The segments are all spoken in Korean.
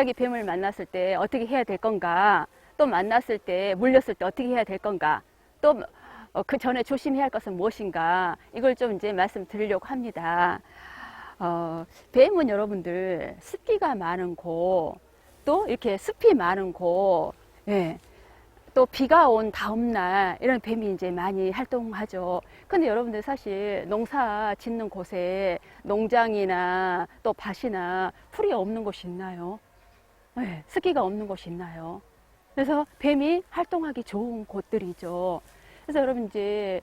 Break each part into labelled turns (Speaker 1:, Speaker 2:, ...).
Speaker 1: 갑자기 뱀을 만났을 때 어떻게 해야 될 건가, 또 만났을 때 물렸을 때 어떻게 해야 될 건가, 또 그 전에 조심해야 할 것은 무엇인가, 이걸 좀 이제 말씀드리려고 합니다. 뱀은 여러분들 습기가 많은 곳, 또 이렇게 숲이 많은 곳, 예, 또 비가 온 다음날 이런 뱀이 이제 많이 활동하죠. 근데 여러분들 사실 농사 짓는 곳에 농장이나 또 밭이나 풀이 없는 곳이 있나요? 네, 습기가 없는 곳이 있나요? 그래서 뱀이 활동하기 좋은 곳들이죠. 그래서 여러분 이제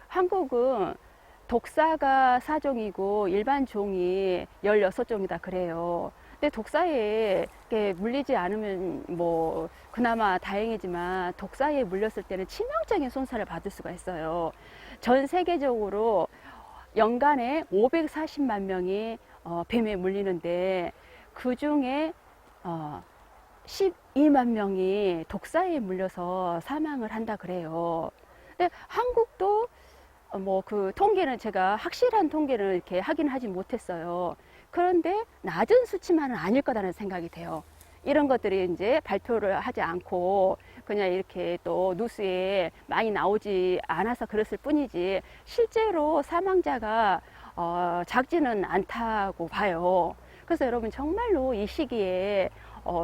Speaker 1: 한국은 독사가 4종이고 일반 종이 16종이다 그래요. 근데 독사에 물리지 않으면 뭐 그나마 다행이지만 독사에 물렸을 때는 치명적인 손상을 받을 수가 있어요. 전 세계적으로 연간에 540만 명이 뱀에 물리는데 그 중에 12만 명이 독사에 물려서 사망을 한다 그래요. 근데 한국도 뭐 그 통계는 제가 확실한 통계를 이렇게 확인하지 못했어요. 그런데 낮은 수치만은 아닐 거라는 생각이 돼요. 이런 것들이 이제 발표를 하지 않고 그냥 이렇게 또 뉴스에 많이 나오지 않아서 그랬을 뿐이지 실제로 사망자가 작지는 않다고 봐요. 그래서 여러분 정말로 이 시기에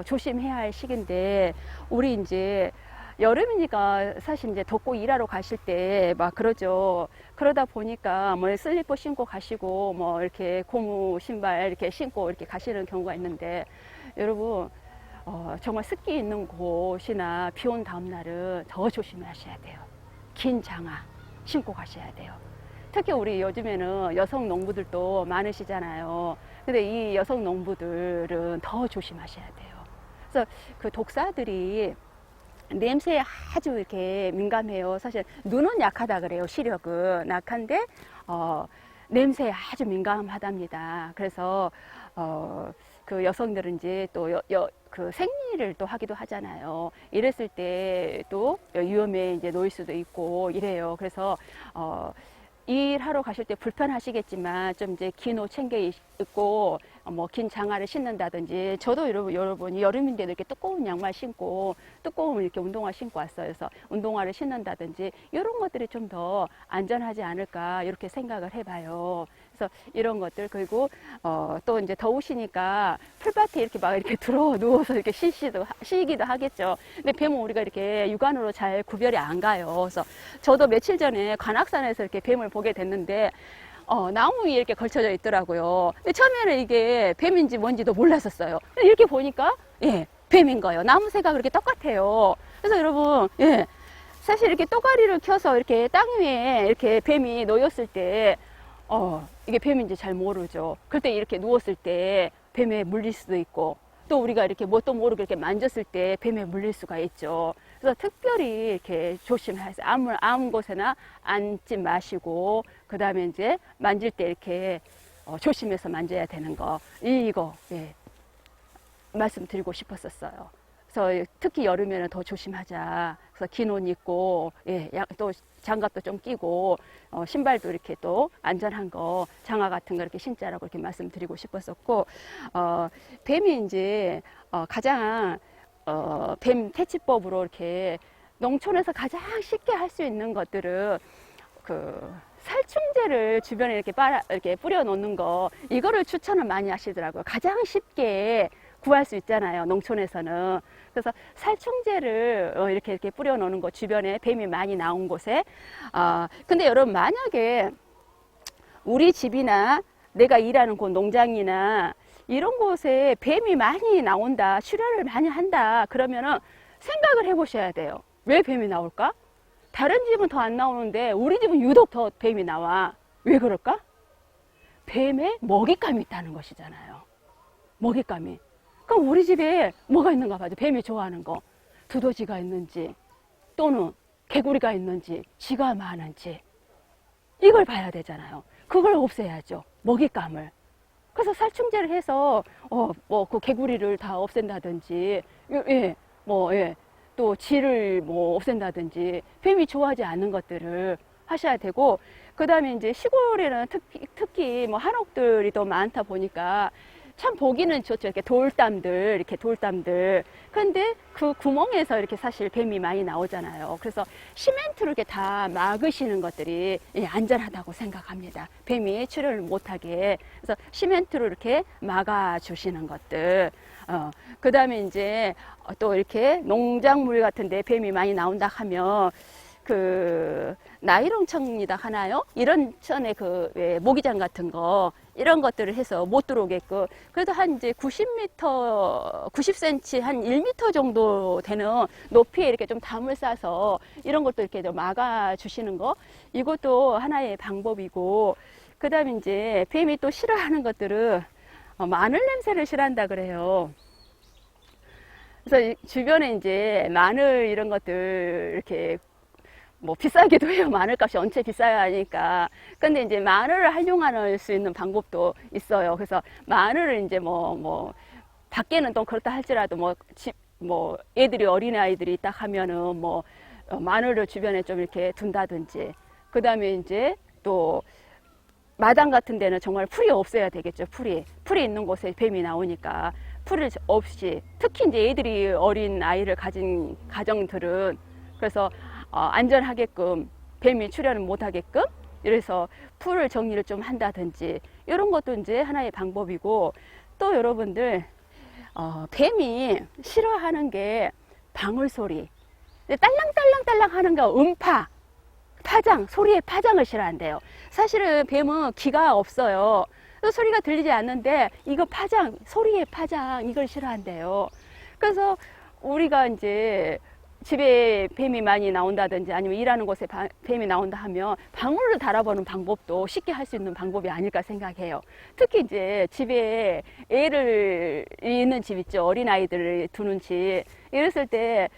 Speaker 1: 조심해야 할 시기인데, 우리 이제 여름이니까 사실 이제 덥고 일하러 가실 때 막 그러죠. 그러다 보니까 뭐 슬리퍼 신고 가시고 뭐 이렇게 고무 신발 이렇게 신고 이렇게 가시는 경우가 있는데, 여러분 정말 습기 있는 곳이나 비 온 다음 날은 더 조심하셔야 돼요. 긴 장화 신고 가셔야 돼요. 특히 우리 요즘에는 여성 농부들도 많으시잖아요. 근데 이 여성 농부들은 더 조심하셔야 돼요. 그래서 그 독사들이 냄새에 아주 이렇게 민감해요. 사실 눈은 약하다 그래요. 시력은 약한데 냄새에 아주 민감하답니다. 그래서 그 여성들은 이제 또 그 생리를 또 하기도 하잖아요. 이랬을 때 또 위험에 이제 놓일 수도 있고 이래요. 그래서 일하러 가실 때 불편하시겠지만 좀 이제 긴 옷 챙겨 입고 뭐 긴 장화를 신는다든지, 저도 여러분이 여름인데도 이렇게 두꺼운 양말 신고 두꺼운 이렇게 운동화 신고 왔어요. 그래서 운동화를 신는다든지 이런 것들이 좀 더 안전하지 않을까 이렇게 생각을 해봐요. 그래서 이런 것들, 그리고 또 이제 더우시니까 풀밭에 이렇게 막 이렇게 들어 누워서 이렇게 쉬기도 하겠죠. 근데 뱀은 우리가 이렇게 육안으로 잘 구별이 안 가요. 그래서 저도 며칠 전에 관악산에서 이렇게 뱀을 보게 됐는데 나무 위에 이렇게 걸쳐져 있더라고요. 근데 처음에는 이게 뱀인지 뭔지도 몰랐었어요. 근데 이렇게 보니까 예, 뱀인 거예요. 나무새가 그렇게 똑같아요. 그래서 여러분, 예, 사실 이렇게 또가리를 켜서 이렇게 땅 위에 이렇게 뱀이 놓였을 때 이게 뱀인지 잘 모르죠. 그때 이렇게 누웠을 때 뱀에 물릴 수도 있고, 또 우리가 이렇게 뭣도 모르게 이렇게 만졌을 때 뱀에 물릴 수가 있죠. 그래서 특별히 이렇게 조심하세요. 아무 곳에나 앉지 마시고, 그 다음에 이제 만질 때 이렇게 조심해서 만져야 되는 거, 이거 예, 말씀드리고 싶었었어요. 그래서 특히 여름에는 더 조심하자. 그래서 긴 옷 입고, 예, 또 장갑도 좀 끼고, 신발도 이렇게 또 안전한 거, 장화 같은 거 이렇게 신자라고 이렇게 말씀드리고 싶었었고, 뱀이 이제 가장 뱀 퇴치법으로 이렇게 농촌에서 가장 쉽게 할 수 있는 것들은 그 살충제를 주변에 이렇게 뿌려 놓는 거, 이거를 추천을 많이 하시더라고요. 가장 쉽게 구할 수 있잖아요, 농촌에서는. 그래서 살충제를 이렇게 뿌려 놓는 거, 주변에 뱀이 많이 나온 곳에. 근데 여러분, 만약에 우리 집이나 내가 일하는 곳, 농장이나 이런 곳에 뱀이 많이 나온다, 출혈을 많이 한다, 그러면은 생각을 해보셔야 돼요. 왜 뱀이 나올까? 다른 집은 더 안 나오는데 우리 집은 유독 더 뱀이 나와. 왜 그럴까? 뱀에 먹잇감이 있다는 것이잖아요. 먹잇감이. 그럼 우리 집에 뭐가 있는가 봐죠. 뱀이 좋아하는 거. 두더지가 있는지, 또는 개구리가 있는지, 쥐가 많은지. 이걸 봐야 되잖아요. 그걸 없애야죠. 먹잇감을. 그래서 살충제를 해서 뭐 그 개구리를 다 없앤다든지, 예, 뭐 예, 또 쥐를 뭐 없앤다든지, 뱀이 좋아하지 않는 것들을 하셔야 되고, 그 다음에 이제 시골에는 특히 뭐 한옥들이 더 많다 보니까 참 보기는 좋죠. 이렇게 돌담들, 이렇게 돌담들. 근데 그 구멍에서 이렇게 사실 뱀이 많이 나오잖아요. 그래서 시멘트로 이렇게 다 막으시는 것들이 안전하다고 생각합니다. 뱀이 출혈을 못하게. 그래서 시멘트로 이렇게 막아주시는 것들. 그 다음에 이제 또 이렇게 농작물 같은데 뱀이 많이 나온다 하면 그 나이롱 천이다 하나요? 이런 천에 그 모기장 같은 거 이런 것들을 해서 못 들어오게끔 그래도 한 이제 90m, 90cm 한 1m 정도 되는 높이에 이렇게 좀 담을 싸서 이런 것도 이렇게 좀 막아 주시는 거 이것도 하나의 방법이고 그 다음에 이제 뱀이 또 싫어하는 것들은 마늘 냄새를 싫어한다 그래요. 그래서 주변에 이제 마늘 이런 것들 이렇게 뭐 비싸기도 해요. 마늘값이 언제 비싸야 하니까. 근데 이제 마늘을 활용할 수 있는 방법도 있어요. 그래서 마늘을 이제 뭐 밖에는 또 그렇다 할지라도 뭐 애들이 어린 아이들이 있다 하면은 뭐 마늘을 주변에 좀 이렇게 둔다든지 그 다음에 이제 또 마당 같은 데는 정말 풀이 없어야 되겠죠. 풀이 있는 곳에 뱀이 나오니까 풀이 없이 특히 이제 애들이 어린 아이를 가진 가정들은 그래서 안전하게끔 뱀이 출현을 못하게끔 이래서 풀을 정리를 좀 한다든지 이런 것도 이제 하나의 방법이고 또 여러분들 뱀이 싫어하는 게 방울소리 딸랑딸랑딸랑 하는 거 음파 파장 소리의 파장을 싫어한대요. 사실은 뱀은 귀가 없어요. 소리가 들리지 않는데 이거 파장 소리의 파장 이걸 싫어한대요. 그래서 우리가 이제 집에 뱀이 많이 나온다든지 아니면 일하는 곳에 뱀이 나온다 하면 방울을 달아보는 방법도 쉽게 할 수 있는 방법이 아닐까 생각해요. 특히 이제 집에 애를 있는 집 있죠. 어린아이들을 두는 집. 이랬을 때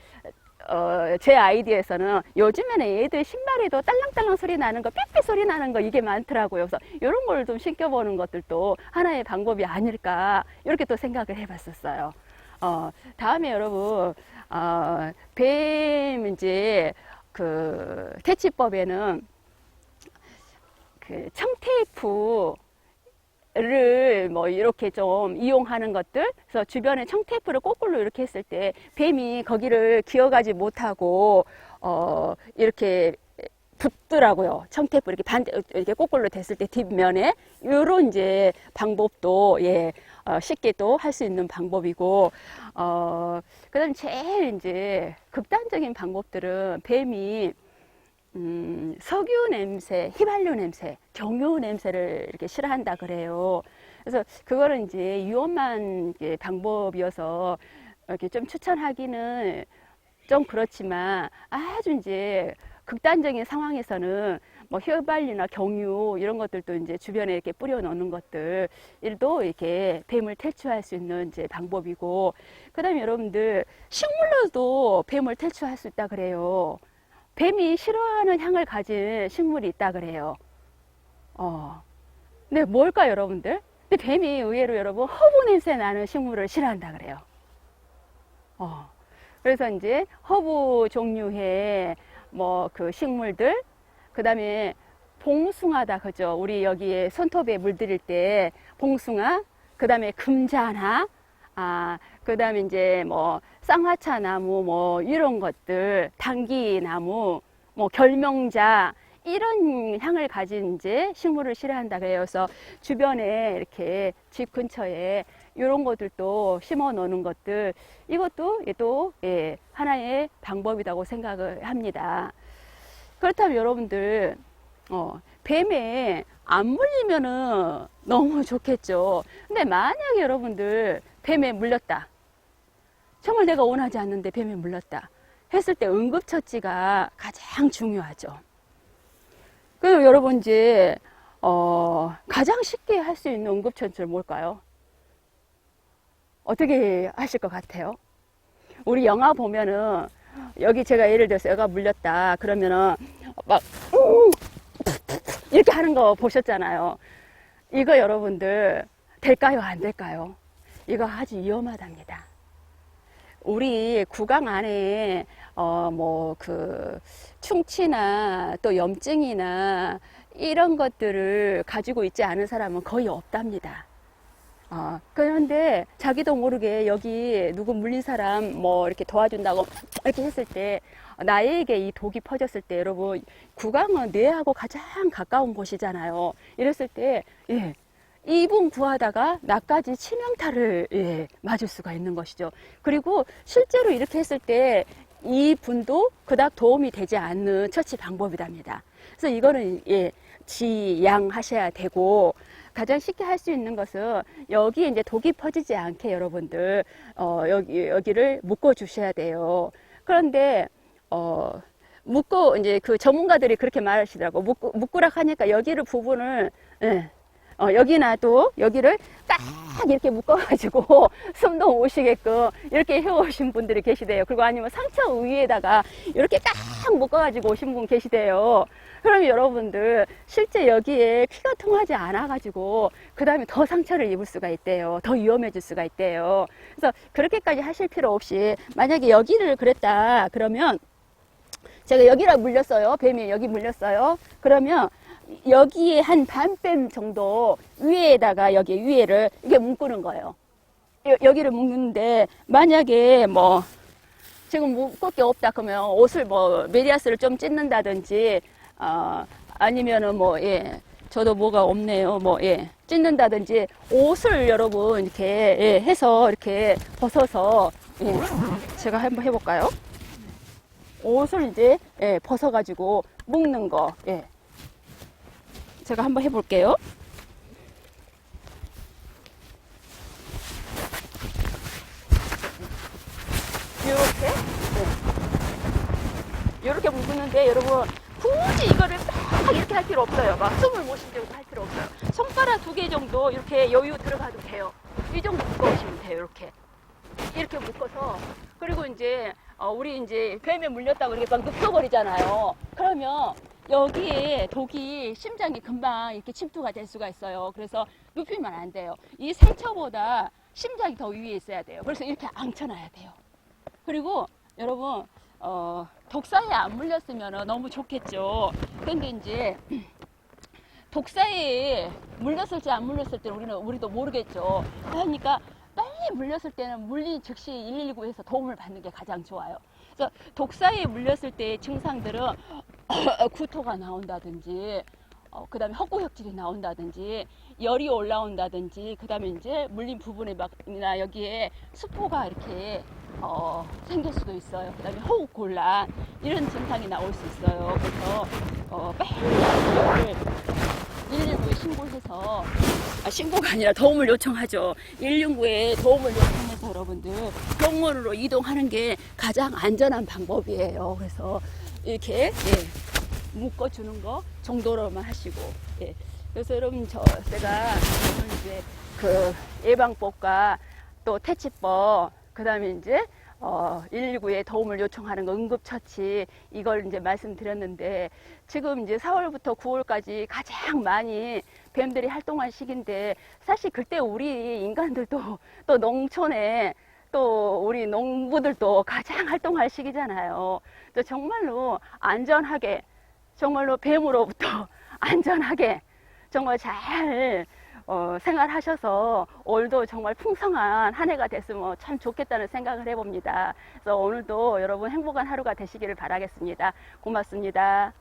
Speaker 1: 제 아이디어에서는 요즘에는 애들 신발에도 딸랑딸랑 소리 나는 거, 삐삐 소리 나는 거 이게 많더라고요. 그래서 이런 걸 좀 신겨보는 것들도 하나의 방법이 아닐까 이렇게 또 생각을 해봤었어요. 다음에 여러분 뱀 이제 그 퇴치법에는 그 청테이프를 뭐 이렇게 좀 이용하는 것들 그래서 주변에 청테이프를 거꾸로 이렇게 했을 때 뱀이 거기를 기어가지 못하고 이렇게 붙더라고요. 청테이프 이렇게 이렇게 거꾸로 됐을 때 뒷면에 이런 이제 방법도 쉽게 또 할 수 있는 방법이고 그다음 제일 이제 극단적인 방법들은 뱀이 석유 냄새, 휘발유 냄새, 경유 냄새를 이렇게 싫어한다 그래요. 그래서 그거는 이제 위험한 방법이어서 이렇게 좀 추천하기는 좀 그렇지만 아주 이제 극단적인 상황에서는 뭐 휘발유나 경유 이런 것들도 이제 주변에 이렇게 뿌려 놓는 것들도 이렇게 뱀을 탈출할 수 있는 이제 방법이고 그다음에 여러분들 식물로도 뱀을 탈출할 수 있다 그래요. 뱀이 싫어하는 향을 가진 식물이 있다 그래요. 근데 뭘까요, 여러분들? 근데 뱀이 의외로 여러분 허브 냄새 나는 식물을 싫어한다 그래요. 그래서 이제 허브 종류의 뭐 그 식물들, 그 다음에 봉숭아다, 그죠? 우리 여기에 손톱에 물들일 때 봉숭아, 그 다음에 금자나, 그 다음에 이제 뭐 쌍화차 나무 뭐 이런 것들, 당기나무, 뭐 결명자, 이런 향을 가진 이제 식물을 싫어한다 그래요. 그래서 주변에 이렇게 집 근처에 이런 것들도 심어 놓는 것들, 이것도 또 하나의 방법이라고 생각을 합니다. 그렇다면 여러분들 뱀에 안 물리면은 너무 좋겠죠. 근데 만약에 여러분들 뱀에 물렸다, 정말 내가 원하지 않는데 뱀에 물렸다 했을 때 응급처치가 가장 중요하죠. 그럼 여러분 이제 가장 쉽게 할 수 있는 응급처치는 뭘까요? 어떻게 하실 것 같아요? 우리 영화 보면은 여기 제가 예를 들어서 애가 물렸다 그러면은 막 이렇게 하는 거 보셨잖아요. 이거 여러분들 될까요? 안 될까요? 이거 아주 위험하답니다. 우리 구강 안에 뭐 그 충치나 또 염증이나 이런 것들을 가지고 있지 않은 사람은 거의 없답니다. 그런데 자기도 모르게 여기 누구 물린 사람 뭐 이렇게 도와준다고 이렇게 했을 때 나에게 이 독이 퍼졌을 때 여러분 구강은 뇌하고 가장 가까운 곳이잖아요. 이랬을 때 예, 이분 구하다가 나까지 치명타를 예, 맞을 수가 있는 것이죠. 그리고 실제로 이렇게 했을 때 이 분도 그닥 도움이 되지 않는 처치 방법이랍니다. 그래서 이거는 예, 지양하셔야 되고 가장 쉽게 할 수 있는 것은 여기에 이제 독이 퍼지지 않게 여러분들 여기를 묶어 주셔야 돼요. 그런데 묶고 이제 그 전문가들이 그렇게 말하시더라고. 묶으라 하니까 여기를 부분을 예, 여기나도 여기를 딱 이렇게 묶어가지고 숨도 못 쉬게끔 이렇게 해오신 분들이 계시대요. 그리고 아니면 상처 위에다가 이렇게 딱 묶어가지고 오신 분 계시대요. 그러면 여러분들 실제 여기에 피가 통하지 않아가지고 그 다음에 더 상처를 입을 수가 있대요. 더 위험해질 수가 있대요. 그래서 그렇게까지 하실 필요 없이 만약에 여기를 그랬다 그러면 제가 여기라 물렸어요. 뱀이 여기 물렸어요. 그러면 여기에 한 반뼘 정도 위에다가 여기 위에를 이게 묶는 거예요. 여기를 묶는데 만약에 뭐 지금 묶을 게 없다 그러면 옷을 뭐 메리아스를 좀 찢는다든지 아니면은 뭐 예, 저도 뭐가 없네요. 뭐 예, 찢는다든지 옷을 여러분 이렇게 예, 해서 이렇게 벗어서 예, 제가 한번 해볼까요? 옷을 이제 예, 벗어가지고 묶는 거. 예. 제가 한번 해볼게요. 이렇게 묶는데 여러분 굳이 이거를 막 이렇게 할 필요 없어요. 막 숨을 못 쉬려고 할 필요 없어요. 손가락 2개 정도 이렇게 여유 들어가도 돼요. 이 정도 묶어주시면 돼요. 이렇게 묶어서 그리고 이제 우리 이제 뱀에 물렸다고 이렇게 막 눕혀버리잖아요. 그러면 여기에 독이 심장이 금방 이렇게 침투가 될 수가 있어요. 그래서 눕히면 안 돼요. 이 상처보다 심장이 더 위에 있어야 돼요. 그래서 이렇게 앙쳐놔야 돼요. 그리고 여러분 독사에 안 물렸으면 너무 좋겠죠. 근데 이제 독사에 물렸을지 안 물렸을지 우리도 모르겠죠. 그러니까 빨리 물렸을 때는 물린 즉시 119에서 도움을 받는 게 가장 좋아요. 그래서 독사에 물렸을 때의 증상들은 구토가 나온다든지 그 다음에 헛구역질이 나온다든지 열이 올라온다든지 그 다음에 이제 물린 부분에 막이나 여기에 수포가 이렇게 생길 수도 있어요. 그 다음에 호흡 곤란 이런 증상이 나올 수 있어요. 그래서 빨리 119에 신고해서 신고가 아니라 도움을 요청하죠. 119에 도움을 요청해서 여러분들 병원으로 이동하는 게 가장 안전한 방법이에요. 그래서 이렇게 예, 묶어주는 거 정도로만 하시고 예. 그래서 여러분 제가 이제 그 예방법과 또 퇴치법 그 다음에 이제 119에 도움을 요청하는 거 응급처치 이걸 이제 말씀드렸는데 지금 이제 4월부터 9월까지 가장 많이 뱀들이 활동할 시기인데 사실 그때 우리 인간들도 또 농촌에 또 우리 농부들도 가장 활동할 시기잖아요. 또 정말로 안전하게 정말로 뱀으로부터 안전하게 정말 잘 생활하셔서 올도 정말 풍성한 한 해가 됐으면 참 좋겠다는 생각을 해봅니다. 그래서 오늘도 여러분 행복한 하루가 되시기를 바라겠습니다. 고맙습니다.